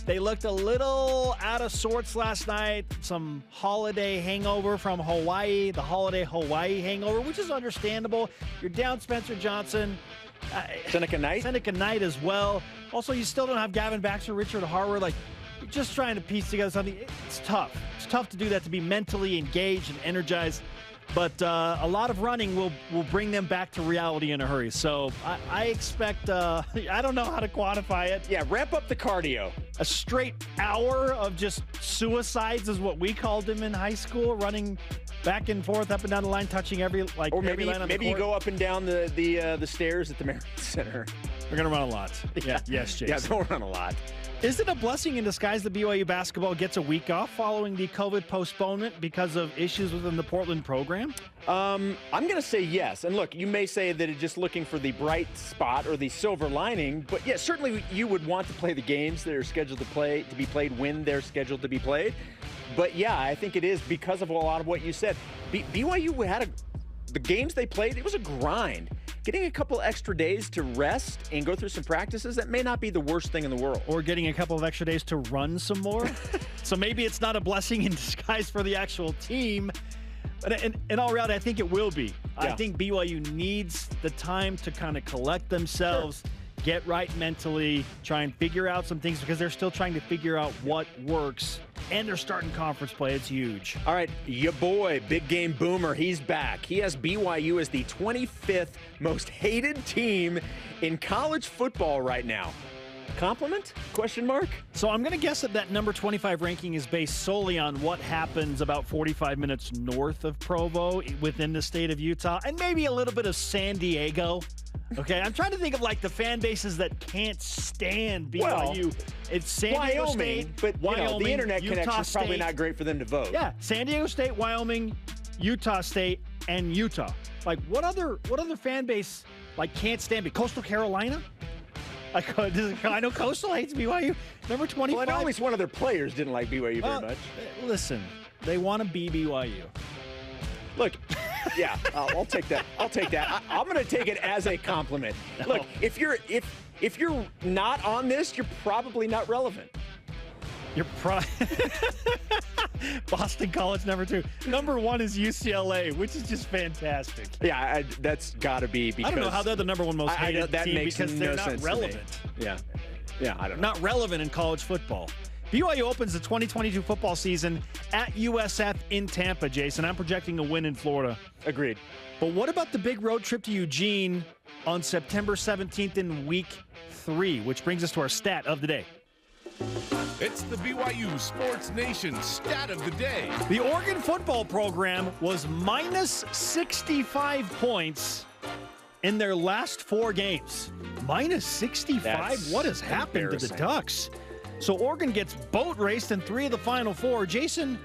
They looked a little out of sorts last night. Some holiday hangover from Hawaii, the holiday Hawaii hangover, which is understandable. You're down Spencer Johnson. Seneca Knight? Seneca Knight as well. Also, you still don't have Gavin Baxter, Richard Harward. Like, you're just trying to piece together something. It's tough. It's tough to do that, to be mentally engaged and energized. But a lot of running will bring them back to reality in a hurry. So I expect, I don't know how to quantify it. Yeah, ramp up the cardio. a straight hour of just suicides is what we called them in high school, running back and forth, up and down the line, touching every line on the court. Maybe you go up and down the stairs at the Marriott Center. We're going to run a lot. Yeah. Yes, Jason. Yeah, don't run a lot. Is it a blessing in disguise that BYU basketball gets a week off following the COVID postponement because of issues within the Portland program? I'm going to say yes. And look, you may say that it's just looking for the bright spot or the silver lining, but yeah, certainly you would want to play the games that are scheduled to be played when they're scheduled to be played. But yeah, I think it is because of a lot of what you said. BYU had the games they played, it was a grind. Getting a couple extra days to rest and go through some practices, that may not be the worst thing in the world. Or getting a couple of extra days to run some more. So maybe it's not a blessing in disguise for the actual team. But in all reality, I think it will be. Yeah. I think BYU needs the time to kind of collect themselves, get right mentally, try and figure out some things because they're still trying to figure out what works. And they're starting conference play. It's huge. All right, your boy, Big Game Boomer, he's back. He has BYU as the 25th most hated team in college football right now. Compliment? Question mark? So I'm going to guess that number 25 ranking is based solely on what happens about 45 minutes north of Provo within the state of Utah and maybe a little bit of San Diego. Okay, I'm trying to think of like the fan bases that can't stand BYU. Well, it's San Diego State, but Wyoming, the internet Utah connection's State. Probably not great for them to vote. Yeah, San Diego State, Wyoming, Utah State, and Utah. Like what other fan base like can't stand me? Coastal Carolina? I know Coastal hates BYU. Number 25. Well, I know at least one of their players didn't like BYU very much. Listen, they want to be BYU. Look, yeah, I'll take that. I'm going to take it as a compliment. No. Look, if you're not on this, you're probably not relevant. You're Boston College number 2. Number 1 is UCLA, which is just fantastic. Yeah, that's got to be because I don't know how they're the number 1 most hated team because they're not relevant. Yeah, I don't know. Not relevant in college football. BYU opens the 2022 football season at USF in Tampa, Jason. I'm projecting a win in Florida. Agreed. But what about the big road trip to Eugene on September 17th in week 3, which brings us to our stat of the day. It's the BYU Sports Nation stat of the day. The Oregon football program was minus 65 points in their last 4 games. Minus 65? What has happened to the Ducks? So Oregon gets boat raced in 3 of the final 4. Jason,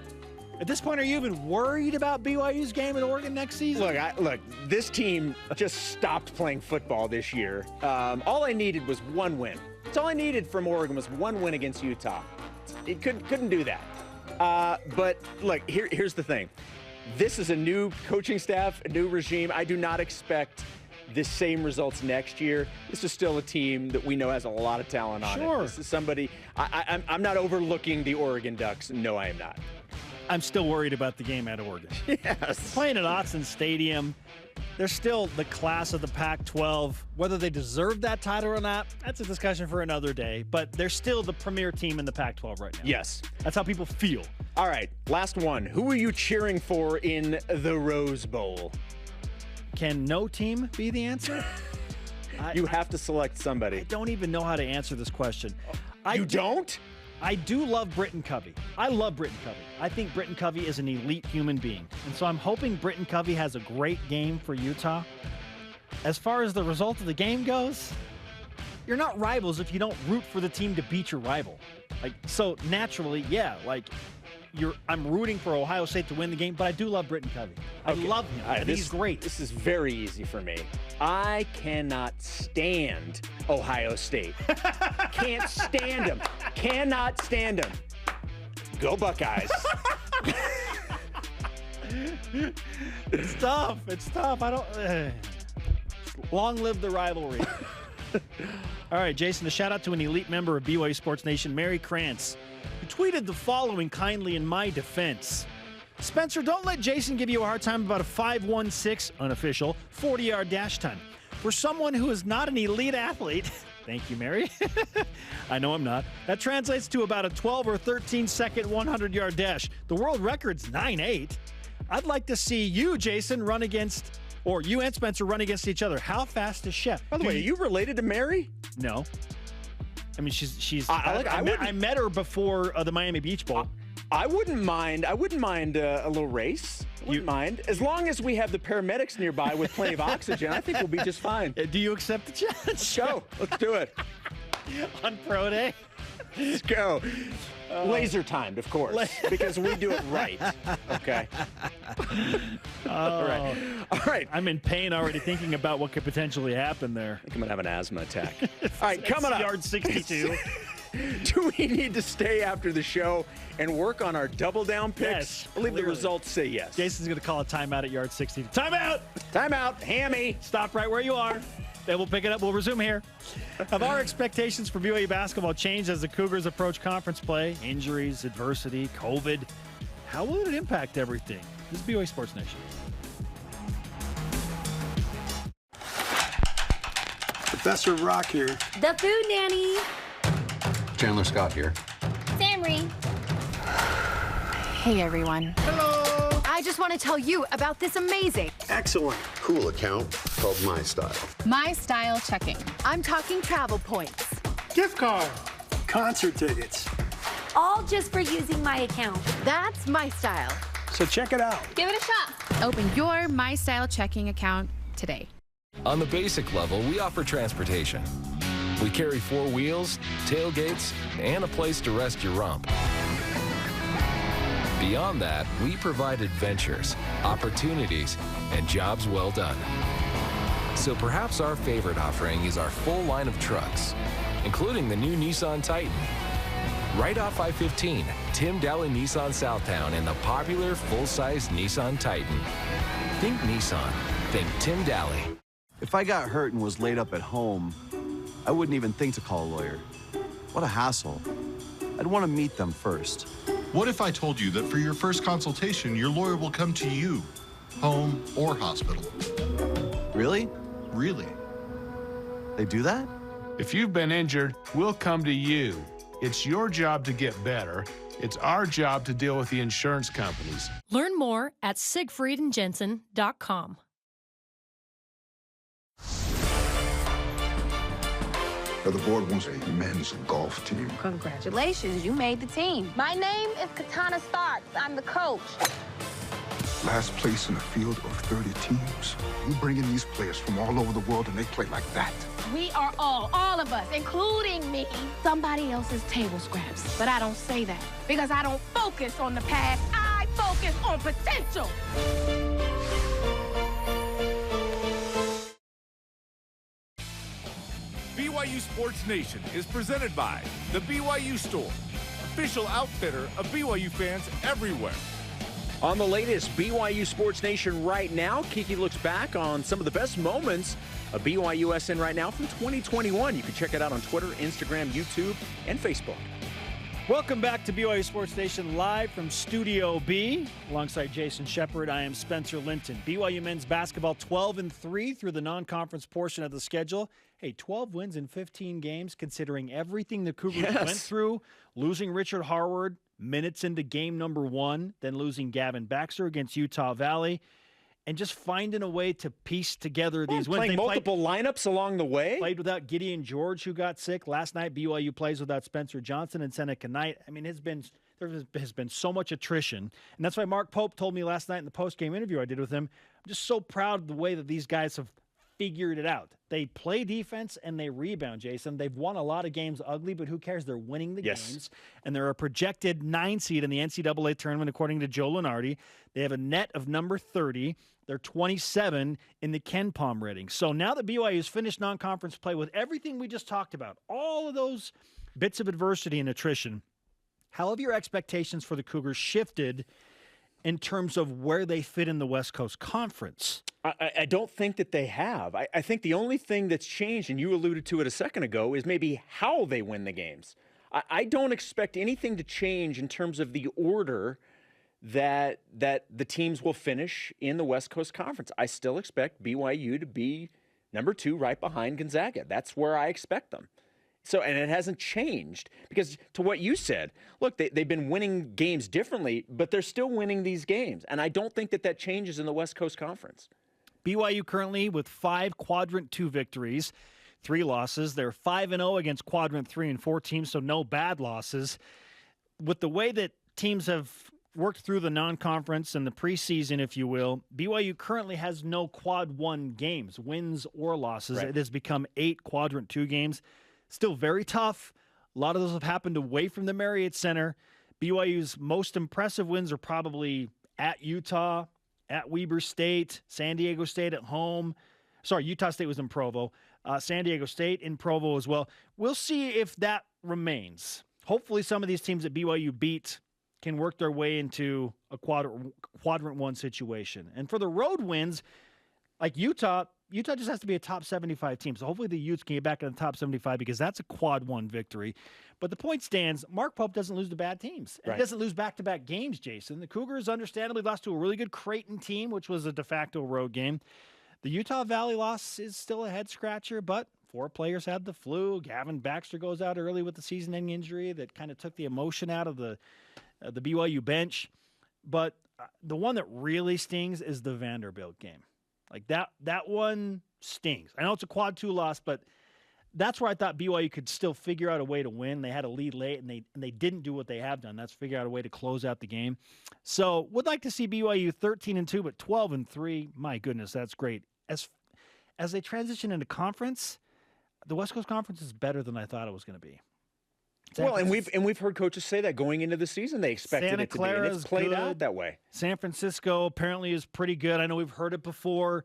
at this point, are you even worried about BYU's game at Oregon next season? Look, this team just stopped playing football this year. All I needed was 1 win. That's all I needed from Oregon was 1 win against Utah. It couldn't do that. But look, here's the thing. This is a new coaching staff, a new regime. I do not expect the same results next year. This is still a team that we know has a lot of talent on it. This is somebody. I'm not overlooking the Oregon Ducks. No, I am not. I'm still worried about the game at Oregon. Yes. Playing at Autzen Stadium, they're still the class of the Pac-12. Whether they deserve that title or not, that's a discussion for another day. But they're still the premier team in the Pac-12 right now. Yes. That's how people feel. All right, last one. Who are you cheering for in the Rose Bowl? Can no team be the answer? You have to select somebody. I don't even know how to answer this question. You don't? I do love Britton Covey. I love Britton Covey. I think Britton Covey is an elite human being. And so I'm hoping Britton Covey has a great game for Utah. As far as the result of the game goes, you're not rivals if you don't root for the team to beat your rival. So naturally, I'm rooting for Ohio State to win the game, but I do love Britton Covey. I love him. I think he's great. This is very easy for me. I cannot stand Ohio State. Can't stand them. Cannot stand them. Go Buckeyes. It's tough. Long live the rivalry. All right, Jason, a shout out to an elite member of BYU Sports Nation, Mary Krantz, who tweeted the following kindly in my defense. Spencer, don't let Jason give you a hard time about a 5.16 unofficial 40-yard dash time. For someone who is not an elite athlete, thank you, Mary. I know I'm not. That translates to about a 12 or 13-second 100-yard dash. The world record's 9.8. I'd like to see you, Jason, run against, or you and Spencer run against each other. How fast is Chef? By the way, are you related to Mary? No. I mean, she's. I met her before the Miami Beach Bowl. I wouldn't mind a little race. I wouldn't mind. As long as we have the paramedics nearby with plenty of oxygen, I think we'll be just fine. Do you accept the challenge? Let's go. Let's do it. On pro day? Let's go. Laser timed, of course, because we do it right. Okay. All right. I'm in pain already thinking about what could potentially happen there. I think I'm going to have an asthma attack. All right, coming up. Yard 62. Do we need to stay after the show and work on our double down picks? Yes. I believe the results say yes. Jason's going to call a timeout at yard 60. Timeout! Timeout. Hammy. Stop right where you are. Then we'll pick it up. We'll resume here. Have our expectations for BYU basketball changed as the Cougars approach conference play? Injuries, adversity, COVID. How will it impact everything? This is BYU Sports Nation. Professor Rock here. The Food Nanny. Chandler Scott here. Samry. Hey, everyone. Hello. I just want to tell you about this amazing, excellent, cool account called My Style. My Style checking. I'm talking travel points, Gift card. Concert tickets. All just for using my account. That's My Style. So check it out. Give it a shot. Open your My Style checking account today. On the basic level, we offer transportation. We carry 4 wheels, tailgates, and a place to rest your rump. Beyond that, we provide adventures, opportunities, and jobs well done. So perhaps our favorite offering is our full line of trucks, including the new Nissan Titan. Right off I-15, Tim Daly Nissan Southtown and the popular full-size Nissan Titan. Think Nissan. Think Tim Daly. If I got hurt and was laid up at home, I wouldn't even think to call a lawyer. What a hassle. I'd want to meet them first. What if I told you that for your first consultation, your lawyer will come to you, home or hospital? Really? Really. They do that? If you've been injured, we'll come to you. It's your job to get better. It's our job to deal with the insurance companies. Learn more at siegfriedandjensen.com. The board wants a men's golf team. Congratulations, you made the team. My name is Katana Starks. I'm the coach. Last place in a field of 30 teams. You bring in these players from all over the world and they play like that. We are all of us, including me, somebody else's table scraps. But I don't say that because I don't focus on the past. I focus on potential. BYU Sports Nation is presented by the BYU Store, official outfitter of BYU fans everywhere. On the latest BYU Sports Nation right now, Kiki looks back on some of the best moments of BYUSN right now from 2021. You can check it out on Twitter, Instagram, YouTube, and Facebook. Welcome back to BYU Sports Nation live from Studio B. Alongside Jason Shepard, I am Spencer Linton. BYU men's basketball 12-3 through the non-conference portion of the schedule. Hey, 12 wins in 15 games, considering everything the Cougars went through, losing Richard Harward minutes into game number 1, then losing Gavin Baxter against Utah Valley, and just finding a way to piece together these wins. Playing multiple lineups along the way. Played without Gideon George, who got sick. Last night, BYU plays without Spencer Johnson and Seneca Knight. I mean, there has been so much attrition. And that's why Mark Pope told me last night in the post-game interview I did with him, I'm just so proud of the way that these guys have figured it out. They play defense and they rebound, Jason. They've won a lot of games ugly, but who cares? They're winning the games. And they're a projected 9 seed in the NCAA tournament, according to Joe Lunardi. They have a net of number 30. They're 27 in the Ken Palm rating. So now that BYU has finished non-conference play with everything we just talked about, all of those bits of adversity and attrition, how have your expectations for the Cougars shifted in terms of where they fit in the West Coast Conference? I don't think that they have. I think the only thing that's changed, and you alluded to it a second ago, is maybe how they win the games. I don't expect anything to change in terms of the order that the teams will finish in the West Coast Conference. I still expect BYU to be number 2 right behind Gonzaga. That's where I expect them. So, and it hasn't changed because to what you said, look, they've been winning games differently, but they're still winning these games. And I don't think that changes in the West Coast Conference. BYU currently with 5 Quadrant 2 victories, 3 losses. They're 5-0 against quadrant 3 and 4 teams, so no bad losses. With the way that teams have worked through the non-conference and the preseason, if you will, BYU currently has no quad 1 games, wins or losses. Right. It has become 8 quadrant 2 games. Still very tough. A lot of those have happened away from the Marriott Center. BYU's most impressive wins are probably at Utah, at Weber State, San Diego State at home. Sorry, Utah State was in Provo. San Diego State in Provo as well. We'll see if that remains. Hopefully some of these teams that BYU beat can work their way into a quadrant 1 situation. And for the road wins, like Utah just has to be a top 75 team. So hopefully the Utes can get back in the top 75 because that's a quad 1 victory. But the point stands, Mark Pope doesn't lose to bad teams. And Right. He doesn't lose back-to-back games, Jason. The Cougars understandably lost to a really good Creighton team, which was a de facto road game. The Utah Valley loss is still a head-scratcher, but 4 players had the flu. Gavin Baxter goes out early with the season-ending injury that kind of took the emotion out of the BYU bench. But the one that really stings is the Vanderbilt game. Like that one stings. I know it's a quad 2 loss, but that's where I thought BYU could still figure out a way to win. They had a lead late, and they didn't do what they have done. That's figure out a way to close out the game. So would like to see BYU 13-2, but 12-3. My goodness, that's great. As they transition into conference, the West Coast Conference is better than I thought it was going to be. Well, and we've heard coaches say that going into the season they expected Santa it to be, and it's played good. out that way. San Francisco apparently is pretty good. I know we've heard it before,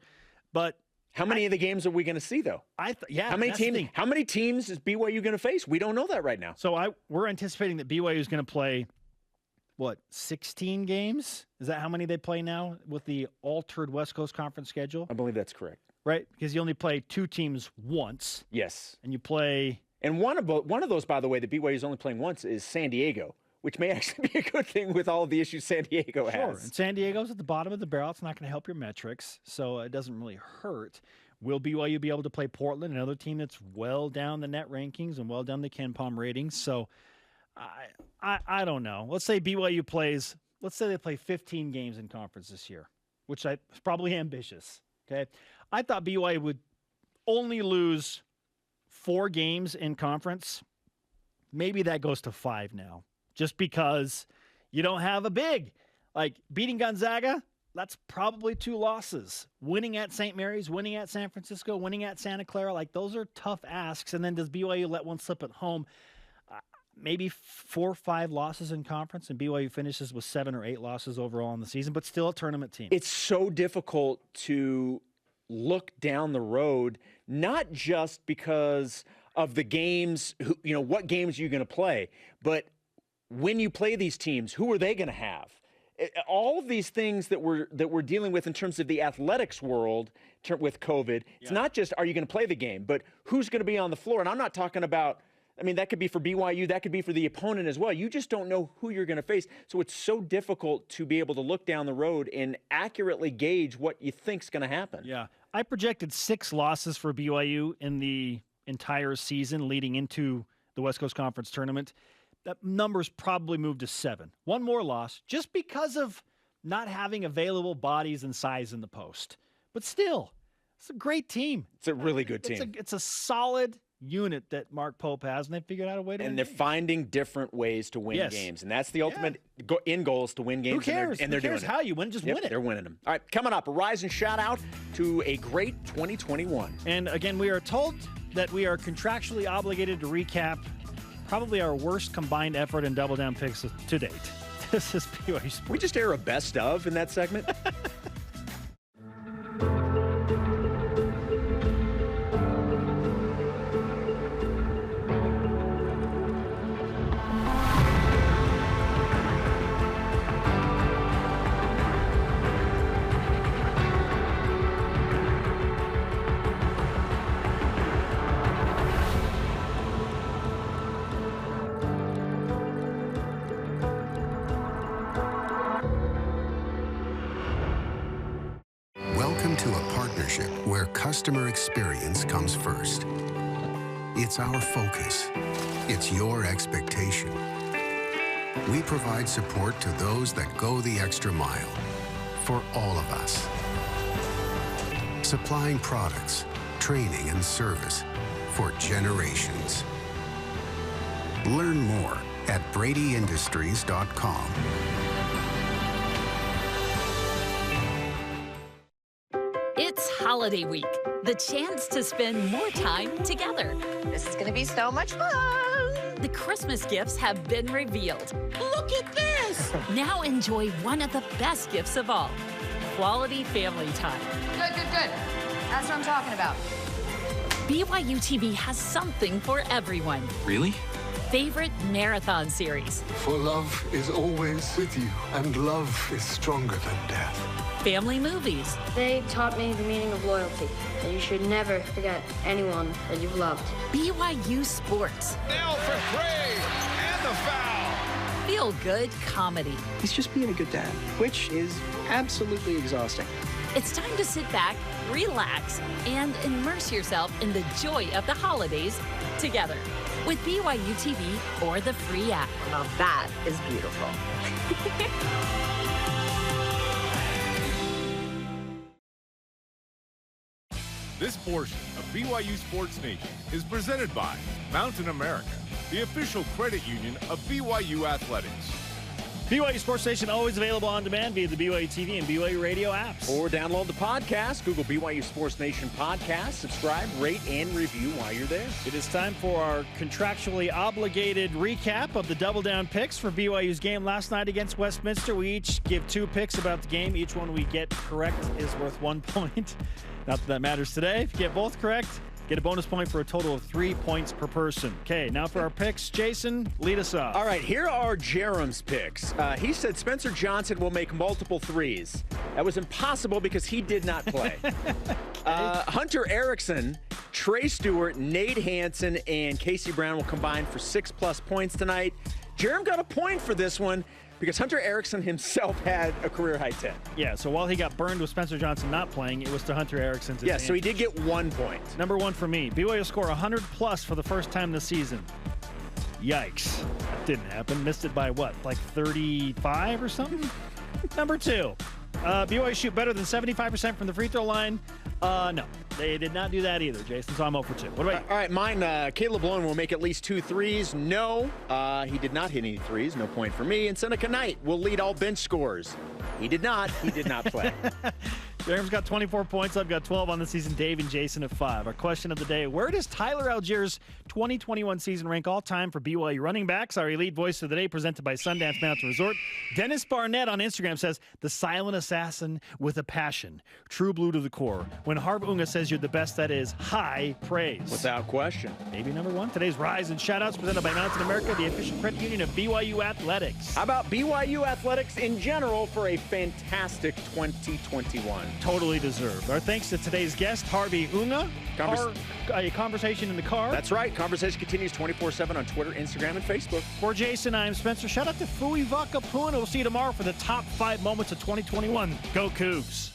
but how many of the games are we going to see though? Yeah. How many teams? How many teams is BYU going to face? We don't know that right now. So we're anticipating that BYU is going to play 16 games? Is that how many they play now with the altered West Coast Conference schedule? I believe that's correct. Right, because you only play 2 teams once. Yes, and you play. And one of those, by the way, that BYU is only playing once is San Diego, which may actually be a good thing with all of the issues San Diego has. Sure, and San Diego's at the bottom of the barrel. It's not going to help your metrics, so it doesn't really hurt. Will BYU be able to play Portland, another team that's well down the net rankings and well down the KenPom ratings? So I don't know. Let's say BYU plays. Let's say they play 15 games in conference this year, which is probably ambitious. Okay, I thought BYU would only lose 4 games in conference. Maybe that goes to 5 now, just because you don't have a big. Like beating Gonzaga, that's probably 2 losses. Winning at St. Mary's, winning at San Francisco, winning at Santa Clara, like those are tough asks. And then does BYU let one slip at home? Maybe 4 or 5 losses in conference, and BYU finishes with 7 or 8 losses overall in the season, but still a tournament team. It's so difficult to look down the road, not just because of the games, what games you're going to play, but when you play these teams, who are they going to have? All of these things that we're dealing with in terms of the athletics world with COVID, it's not just are you going to play the game, but who's going to be on the floor. And I'm not talking about, that could be for BYU, that could be for the opponent as well. You just don't know who you're going to face. So it's so difficult to be able to look down the road and accurately gauge what you think's going to happen. Yeah. I projected 6 losses for BYU in the entire season leading into the West Coast Conference tournament. That number's probably moved to 7. 1 more loss just because of not having available bodies and size in the post. But still, it's a great team. It's a really good team. It's a solid unit that Mark Pope has, and they figured out a way to win. And they're finding different ways to win games, and that's the ultimate end goal is to win games. Who cares? And they're Who cares doing how it. you win? Just win it. They're winning them. All right, coming up, a rise and shout out to a great 2021. And again, we are told that we are contractually obligated to recap probably our worst combined effort in Double Down picks to date. This is BYU Sports. We just air a best of in that segment. Welcome to a partnership where customer experience comes first. It's our focus. It's your expectation. We provide support to those that go the extra mile for all of us. Supplying products, training, and service for generations. Learn more at BradyIndustries.com. It's holiday week, the chance to spend more time together. This is going to be so much fun. The Christmas gifts have been revealed. Look at this. Now enjoy one of the best gifts of all, quality family time. Good. That's what I'm talking about. BYU TV has something for everyone. Really? Favorite marathon series. For love is always with you, and love is stronger than death. Family movies. They taught me the meaning of loyalty, that you should never forget anyone that you've loved. BYU Sports. Now for Gray, and the foul. Feel good comedy. He's just being a good dad, which is absolutely exhausting. It's time to sit back, relax, and immerse yourself in the joy of the holidays together with BYU TV or the free app. Now that is beautiful. This portion of BYU Sports Nation is presented by Mountain America, the official credit union of BYU Athletics. BYU Sports Nation always available on demand via the BYU TV and BYU Radio apps. Or download the podcast. Google BYU Sports Nation podcast. Subscribe, rate, and review while you're there. It is time for our contractually obligated recap of the double down picks for BYU's game last night against Westminster. We each give 2 picks about the game. Each one we get correct is worth 1 point. Not that matters today. If you get both correct, get a bonus point for a total of 3 points per person. Okay, now for our picks. Jason, lead us off. All right, here are Jerem's picks. He said Spencer Johnson will make multiple threes. That was impossible because he did not play. Hunter Erickson, Trey Stewart, Nate Hansen, and Casey Brown will combine for 6+ points tonight. Jerem got a point for this one because Hunter Erickson himself had a career-high 10. Yeah, so while he got burned with Spencer Johnson not playing, it was to Hunter Erickson's advantage. Yeah, so he did get 1 point. Number 1 for me. BYU score 100+ for the first time this season. Yikes. That didn't happen. Missed it by what, like 35 or something? Number 2. BYU shoot better than 75% from the free throw line. No, they did not do that either, Jason, so I'm 0 for 2. What about you? All right, mine, Caleb Lowen will make at least 2 threes. No, he did not hit any threes. No point for me. And Seneca Knight will lead all bench scores. He did not. He did not play. Jerem's got 24 points. I've got 12 on the season. Dave and Jason at 5. Our question of the day, where does Tyler Algier's 2021 season rank all time for BYU running backs? Our elite voice of the day presented by Sundance Mountain Resort. Dennis Barnett on Instagram says, the silent assassin with a passion. True blue to the core. When Harvey Unga says you're the best, that is high praise. Without question. Maybe number 1. Today's Rise and Shoutouts presented by Mountain America, the official credit union of BYU Athletics. How about BYU Athletics in general for a fantastic 2021? Totally deserved. Our thanks to today's guest, Harvey Unga. A conversation in the car. That's right. Conversation continues 24/7 on Twitter, Instagram, and Facebook. For Jason, I'm Spencer. Shout out to Fui Vakapuna. We'll see you tomorrow for the top 5 moments of 2021. Go Cougs.